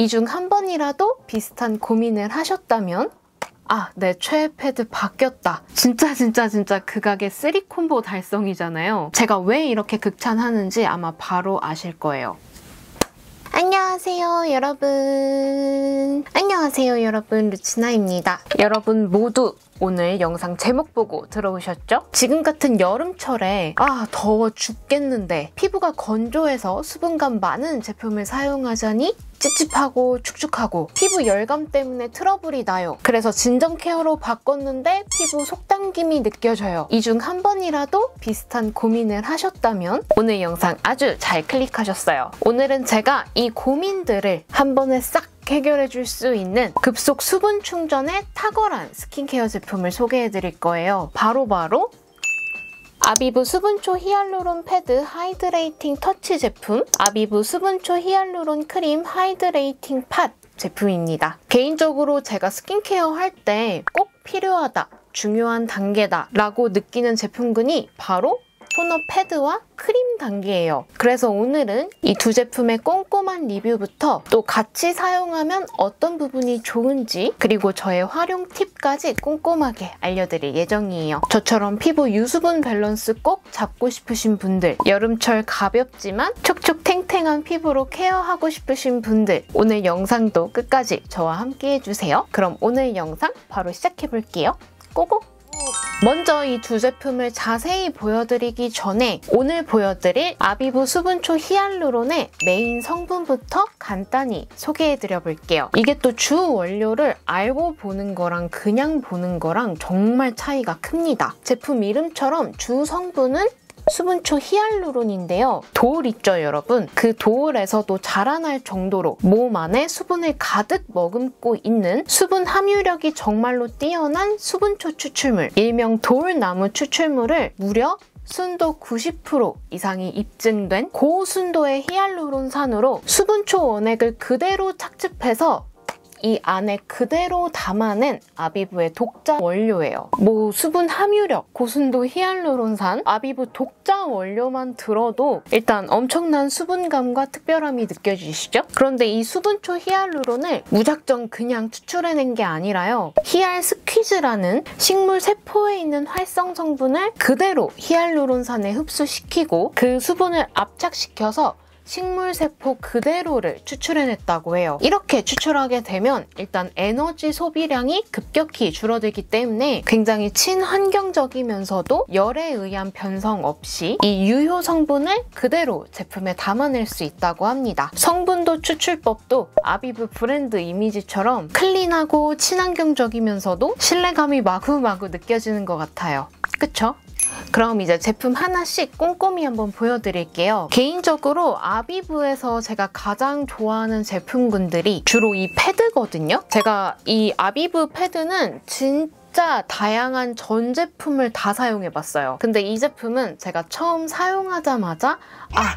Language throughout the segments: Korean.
이 중 한 번이라도 비슷한 고민을 하셨다면 아, 내 최애 패드 바뀌었다. 진짜 극악의 3콤보 달성이잖아요. 제가 왜 이렇게 극찬하는지 아마 바로 아실 거예요. 안녕하세요 여러분 루치나입니다. 여러분 모두 오늘 영상 제목 보고 들어오셨죠? 지금 같은 여름철에 더워 죽겠는데 피부가 건조해서 수분감 많은 제품을 사용하자니 찝찝하고 축축하고 피부 열감 때문에 트러블이 나요. 그래서 진정 케어로 바꿨는데 피부 속당김이 느껴져요. 이 중 한 번이라도 비슷한 고민을 하셨다면 오늘 영상 아주 잘 클릭하셨어요. 오늘은 제가 이 고민들을 한 번에 싹 해결해줄 수 있는 급속 수분 충전에 탁월한 스킨케어 제품을 소개해드릴 거예요. 바로 아비브 수분초 히알루론 패드 하이드레이팅 터치 제품, 아비브 수분초 히알루론 크림 하이드레이팅 팟 제품입니다. 개인적으로 제가 스킨케어 할 때 꼭 필요하다, 중요한 단계다 라고 느끼는 제품군이 바로 토너 패드와 크림 단계예요. 그래서 오늘은 이 두 제품의 꼼꼼한 리뷰부터 또 같이 사용하면 어떤 부분이 좋은지 그리고 저의 활용 팁까지 꼼꼼하게 알려드릴 예정이에요. 저처럼 피부 유수분 밸런스 꼭 잡고 싶으신 분들, 여름철 가볍지만 촉촉 탱탱한 피부로 케어하고 싶으신 분들, 오늘 영상도 끝까지 저와 함께 해주세요. 그럼 오늘 영상 바로 시작해볼게요. 고고! 먼저 이 두 제품을 자세히 보여드리기 전에 오늘 보여드릴 아비브 수분초 히알루론의 메인 성분부터 간단히 소개해드려 볼게요. 이게 또 주 원료를 알고 보는 거랑 그냥 보는 거랑 정말 차이가 큽니다. 제품 이름처럼 주 성분은 수분초 히알루론인데요. 도울 있죠, 여러분? 그 도울에서도 자라날 정도로 몸 안에 수분을 가득 머금고 있는 수분 함유력이 정말로 뛰어난 수분초 추출물, 일명 도울나무 추출물을 무려 순도 90% 이상이 입증된 고순도의 히알루론산으로 수분초 원액을 그대로 착즙해서 이 안에 그대로 담아낸 아비브의 독자 원료예요. 수분 함유력, 고순도 히알루론산, 아비브 독자 원료만 들어도 일단 엄청난 수분감과 특별함이 느껴지시죠? 그런데 이 수분초 히알루론을 무작정 그냥 추출해낸 게 아니라요. 히알 스퀴즈라는 식물 세포에 있는 활성 성분을 그대로 히알루론산에 흡수시키고 그 수분을 압착시켜서 식물세포 그대로를 추출해냈다고 해요. 이렇게 추출하게 되면 일단 에너지 소비량이 급격히 줄어들기 때문에 굉장히 친환경적이면서도 열에 의한 변성 없이 이 유효 성분을 그대로 제품에 담아낼 수 있다고 합니다. 성분도 추출법도 아비브 브랜드 이미지처럼 클린하고 친환경적이면서도 신뢰감이 마구마구 느껴지는 것 같아요. 그쵸? 그럼 이제 제품 하나씩 꼼꼼히 한번 보여드릴게요. 개인적으로 아비브에서 제가 가장 좋아하는 제품군들이 주로 이 패드거든요. 제가 이 아비브 패드는 진짜 다양한 전 제품을 다 사용해봤어요. 근데 이 제품은 제가 처음 사용하자마자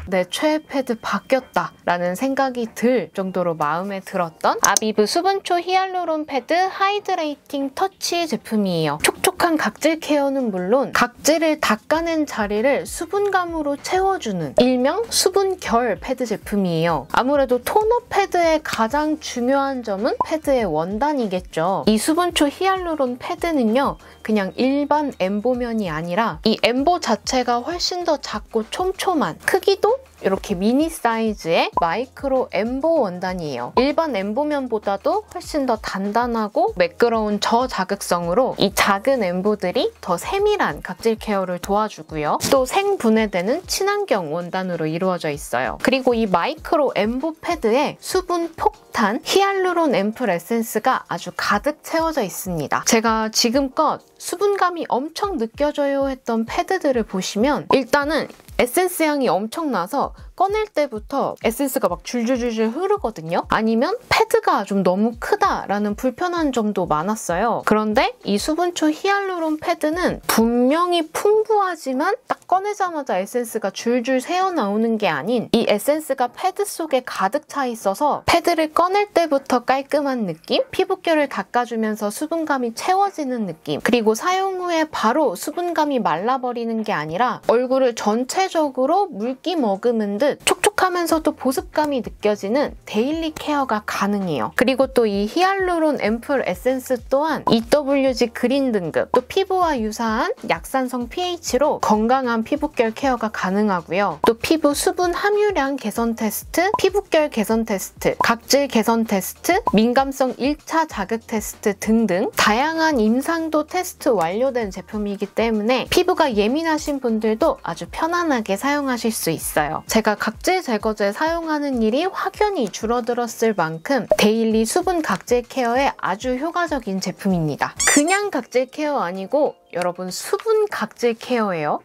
내 최애 패드 바뀌었다 라는 생각이 들 정도로 마음에 들었던 아비브 수분초 히알루론 패드 하이드레이팅 터치 제품이에요. 촉촉한 각질 케어는 물론 각질을 닦아낸 자리를 수분감으로 채워주는 일명 수분결 패드 제품이에요. 아무래도 토너 패드의 가장 중요한 점은 패드의 원단이겠죠. 이 수분초 히알루론 패드는요, 그냥 일반 엠보면이 아니라 이 엠보 자체가 훨씬 더 작고 촘촘한, 크기도 이렇게 미니 사이즈의 마이크로 엠보 원단이에요. 일반 엠보면보다도 훨씬 더 단단하고 매끄러운 저자극성으로 이 작은 엠보들이 더 세밀한 각질 케어를 도와주고요. 또 생분해되는 친환경 원단으로 이루어져 있어요. 그리고 이 마이크로 엠보 패드에 수분 폭탄 히알루론 앰플 에센스가 아주 가득 채워져 있습니다. 제가 지금껏 수분감이 엄청 느껴져요 했던 패드들을 보시면 일단은 에센스 향이 엄청나서 꺼낼 때부터 에센스가 막 줄줄줄줄 흐르거든요. 아니면 패드가 좀 너무 크다라는 불편한 점도 많았어요. 그런데 이 수분초 히알루론 패드는 분명히 풍부하지만 딱 꺼내자마자 에센스가 줄줄 새어나오는 게 아닌 이 에센스가 패드 속에 가득 차 있어서 패드를 꺼낼 때부터 깔끔한 느낌? 피부결을 닦아주면서 수분감이 채워지는 느낌, 그리고 사용 후에 바로 수분감이 말라버리는 게 아니라 얼굴을 전체적으로 물기 머금은 듯 촉촉한 촉촉하면서도 보습감이 느껴지는 데일리 케어가 가능해요. 그리고 또 이 히알루론 앰플 에센스 또한 EWG 그린 등급, 또 피부와 유사한 약산성 pH로 건강한 피부결 케어가 가능하고요. 또 피부 수분 함유량 개선 테스트, 피부결 개선 테스트, 각질 개선 테스트, 민감성 1차 자극 테스트 등등 다양한 임상도 테스트 완료된 제품이기 때문에 피부가 예민하신 분들도 아주 편안하게 사용하실 수 있어요. 제가 각질 제거제 사용하는 일이 확연히 줄어들었을 만큼 데일리 수분 각질 케어에 아주 효과적인 제품입니다. 그냥 각질 케어 아니고 여러분 수분 각질 케어예요.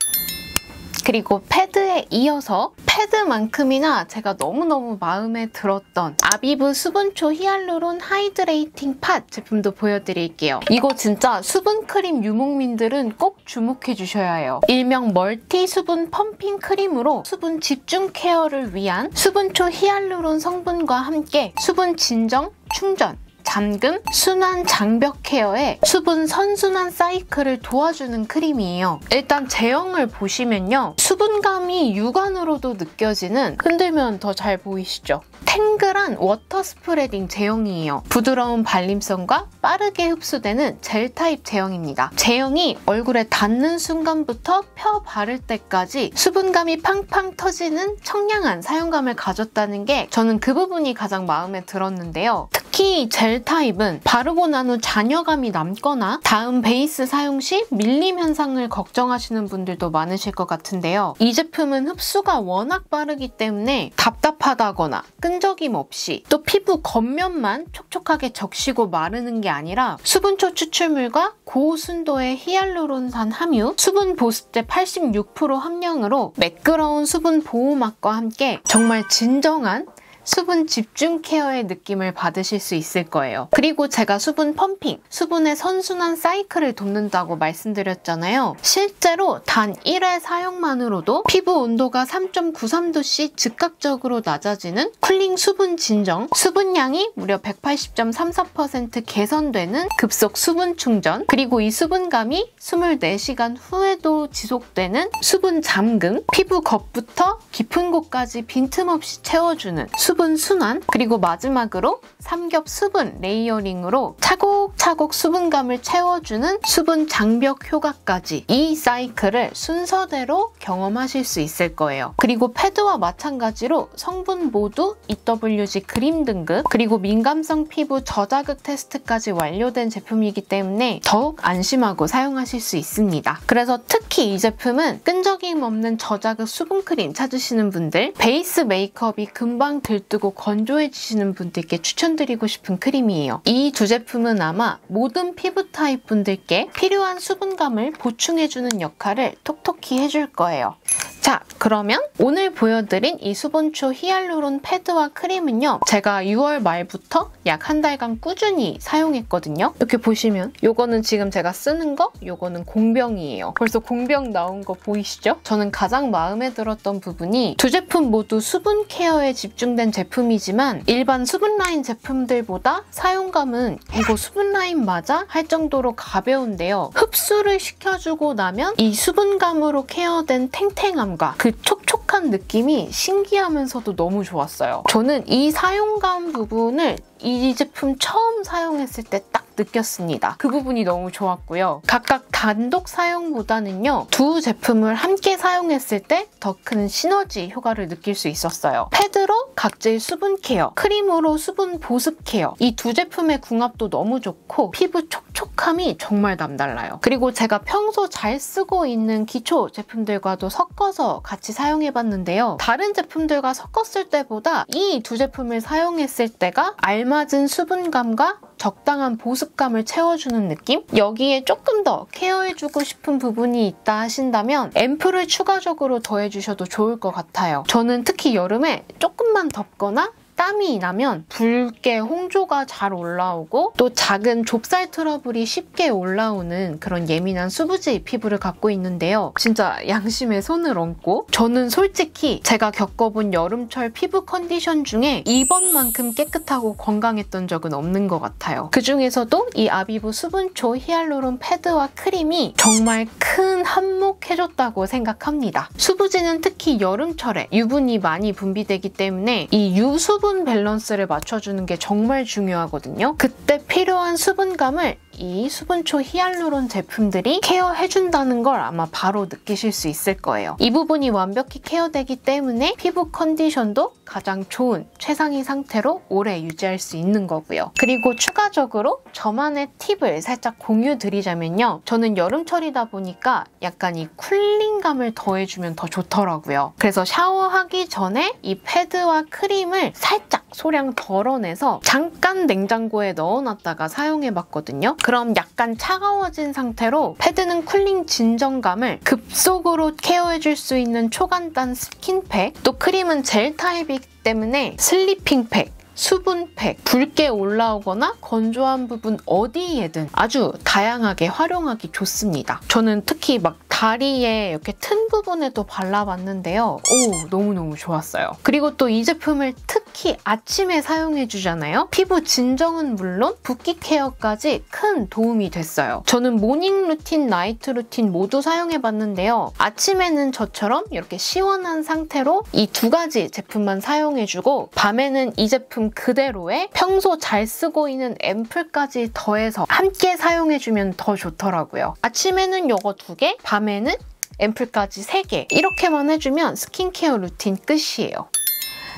그리고 패드에 이어서 패드만큼이나 제가 너무너무 마음에 들었던 아비브 수분초 히알루론 하이드레이팅 팟 제품도 보여드릴게요. 이거 진짜 수분크림 유목민들은 꼭 주목해 주셔야 해요. 일명 멀티 수분 펌핑 크림으로 수분 집중 케어를 위한 수분초 히알루론 성분과 함께 수분 진정, 충전, 잠금, 순환 장벽 케어에 수분 선순환 사이클을 도와주는 크림이에요. 일단 제형을 보시면요. 수분감이 육안으로도 느껴지는, 흔들면 더 잘 보이시죠? 탱글한 워터 스프레딩 제형이에요. 부드러운 발림성과 빠르게 흡수되는 젤 타입 제형입니다. 제형이 얼굴에 닿는 순간부터 펴 바를 때까지 수분감이 팡팡 터지는 청량한 사용감을 가졌다는 게 저는 그 부분이 가장 마음에 들었는데요. 특히 젤 타입은 바르고 난 후 잔여감이 남거나 다음 베이스 사용 시 밀림 현상을 걱정하시는 분들도 많으실 것 같은데요. 이 제품은 흡수가 워낙 빠르기 때문에 답답하다거나 끈적임 없이, 또 피부 겉면만 촉촉하게 적시고 마르는 게 아니라 수분초 추출물과 고순도의 히알루론산 함유, 수분 보습제 86% 함량으로 매끄러운 수분 보호막과 함께 정말 진정한 수분 집중 케어의 느낌을 받으실 수 있을 거예요. 그리고 제가 수분 펌핑, 수분의 선순환 사이클을 돕는다고 말씀드렸잖아요. 실제로 단 1회 사용만으로도 피부 온도가 3.93도씨 즉각적으로 낮아지는 쿨링 수분 진정, 수분량이 무려 180.34% 개선되는 급속 수분 충전, 그리고 이 수분감이 24시간 후에도 지속되는 수분 잠금, 피부 겉부터 깊은 곳까지 빈틈없이 채워주는 수분 순환, 그리고 마지막으로 삼겹 수분 레이어링으로 차곡차곡 수분감을 채워주는 수분 장벽 효과까지, 이 사이클을 순서대로 경험하실 수 있을 거예요. 그리고 패드와 마찬가지로 성분 모두 EWG 그린 등급, 그리고 민감성 피부 저자극 테스트까지 완료된 제품이기 때문에 더욱 안심하고 사용하실 수 있습니다. 그래서 특히 이 제품은 끈적임 없는 저자극 수분크림 찾으시는 분들, 베이스 메이크업이 금방 들뜨고 건조해지시는 분들께 추천드리고 싶은 크림이에요. 이 두 제품은 아마 모든 피부 타입 분들께 필요한 수분감을 보충해주는 역할을 톡톡히 해줄 거예요. 자, 그러면 오늘 보여드린 이 수분초 히알루론 패드와 크림은요, 제가 6월 말부터 약 한 달간 꾸준히 사용했거든요. 이렇게 보시면 요거는 지금 제가 쓰는 거, 요거는 공병이에요. 벌써 공병 나온 거 보이시죠? 저는 가장 마음에 들었던 부분이 두 제품 모두 수분 케어에 집중된 제품이지만 일반 수분 라인 제품들보다 사용감은 이거 수분 라인 맞아? 할 정도로 가벼운데요. 흡수를 시켜주고 나면 이 수분감으로 케어된 탱탱함과 그 촉촉한 느낌이 신기하면서도 너무 좋았어요. 저는 이 사용감 부분을 이 제품 처음 사용했을 때 딱 느꼈습니다. 그 부분이 너무 좋았고요. 각각 단독 사용보다는요, 두 제품을 함께 사용했을 때 더 큰 시너지 효과를 느낄 수 있었어요. 패드로 각질 수분 케어, 크림으로 수분 보습 케어, 이 두 제품의 궁합도 너무 좋고 피부 촉촉함이 정말 남달라요. 그리고 제가 평소 잘 쓰고 있는 기초 제품들과도 섞어서 같이 사용해봤는데요. 다른 제품들과 섞었을 때보다 이 두 제품을 사용했을 때가 알맞은 수분감과 적당한 보습감을 채워주는 느낌? 여기에 조금 더 케어해주고 싶은 부분이 있다 하신다면 앰플을 추가적으로 더해주셔도 좋을 것 같아요. 저는 특히 여름에 조금만 덥거나 땀이 나면 붉게 홍조가 잘 올라오고 또 작은 좁쌀 트러블이 쉽게 올라오는 그런 예민한 수부지 피부를 갖고 있는데요. 진짜 양심에 손을 얹고 저는 솔직히 제가 겪어본 여름철 피부 컨디션 중에 이번만큼 깨끗하고 건강했던 적은 없는 것 같아요. 그중에서도 이 아비브 수분초 히알루론 패드와 크림이 정말 큰 한몫해줬다고 생각합니다. 수부지는 특히 여름철에 유분이 많이 분비되기 때문에 이 유수분 밸런스를 맞춰주는 게 정말 중요하거든요. 그때 필요한 수분감을 이 수분초 히알루론 제품들이 케어해준다는 걸 아마 바로 느끼실 수 있을 거예요. 이 부분이 완벽히 케어되기 때문에 피부 컨디션도 가장 좋은 최상위 상태로 오래 유지할 수 있는 거고요. 그리고 추가적으로 저만의 팁을 살짝 공유드리자면요. 저는 여름철이다 보니까 약간 이 쿨링감을 더해주면 더 좋더라고요. 그래서 샤워하기 전에 이 패드와 크림을 살짝 소량 덜어내서 잠깐 냉장고에 넣어놨다가 사용해봤거든요. 그럼 약간 차가워진 상태로 패드는 쿨링 진정감을 급속으로 케어해줄 수 있는 초간단 스킨팩, 또 크림은 젤 타입이기 때문에 슬리핑팩, 수분팩, 붉게 올라오거나 건조한 부분 어디에든 아주 다양하게 활용하기 좋습니다. 저는 특히 막 다리에 이렇게 튼 부분에도 발라봤는데요. 오, 너무너무 좋았어요. 그리고 또 이 제품을 특히 아침에 사용해주잖아요. 피부 진정은 물론 붓기 케어까지 큰 도움이 됐어요. 저는 모닝 루틴, 나이트 루틴 모두 사용해봤는데요. 아침에는 저처럼 이렇게 시원한 상태로 이 두 가지 제품만 사용해주고 밤에는 이 제품 그대로에 평소 잘 쓰고 있는 앰플까지 더해서 함께 사용해주면 더 좋더라고요. 아침에는 요거 2개, 밤에는 앰플까지 3개 이렇게만 해주면 스킨케어 루틴 끝이에요.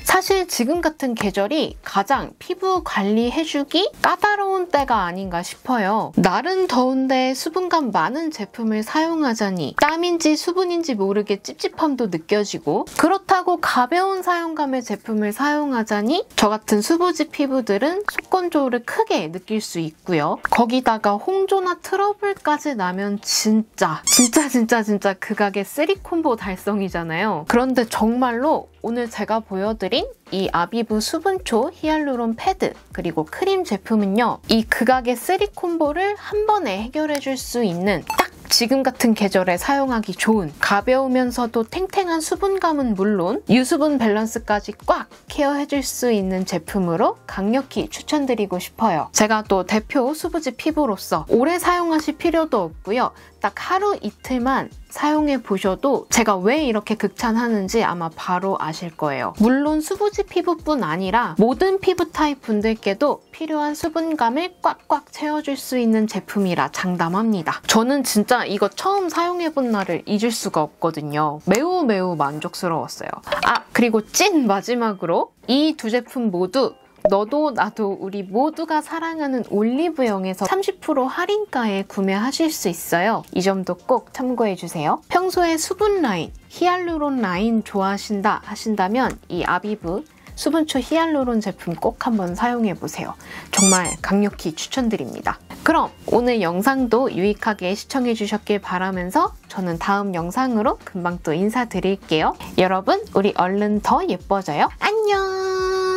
사실 지금 같은 계절이 가장 피부 관리해주기 까다로운 때가 아닌가 싶어요. 날은 더운데 수분감 많은 제품을 사용하자니 땀인지 수분인지 모르게 찝찝함도 느껴지고 그렇다고 가벼운 사용감의 제품을 사용하자니 저 같은 수부지 피부들은 속건조를 크게 느낄 수 있고요. 거기다가 홍조나 트러블까지 나면 진짜 극악의 3콤보 달성이잖아요. 그런데 정말로 오늘 제가 보여드린 이 아비브 수분초 히알루론 패드 그리고 크림 제품은요. 이 극악의 3콤보를 한 번에 해결해줄 수 있는 딱 지금 같은 계절에 사용하기 좋은 가벼우면서도 탱탱한 수분감은 물론 유수분 밸런스까지 꽉 케어해줄 수 있는 제품으로 강력히 추천드리고 싶어요. 제가 또 대표 수부지 피부로서 오래 사용하실 필요도 없고요. 딱 하루 이틀만 사용해보셔도 제가 왜 이렇게 극찬하는지 아마 바로 아실 거예요. 물론 수부지 피부뿐 아니라 모든 피부 타입 분들께도 필요한 수분감을 꽉꽉 채워줄 수 있는 제품이라 장담합니다. 저는 진짜 이거 처음 사용해본 날을 잊을 수가 없거든요. 매우 만족스러웠어요. 아, 그리고 찐 마지막으로 이 두 제품 모두 너도 나도 우리 모두가 사랑하는 올리브영에서 30% 할인가에 구매하실 수 있어요. 이 점도 꼭 참고해주세요. 평소에 수분 라인, 히알루론 라인 좋아하신다 하신다면 이 아비브 수분초 히알루론 제품 꼭 한번 사용해보세요. 정말 강력히 추천드립니다. 그럼 오늘 영상도 유익하게 시청해주셨길 바라면서 저는 다음 영상으로 금방 또 인사드릴게요. 여러분, 우리 얼른 더 예뻐져요. 안녕!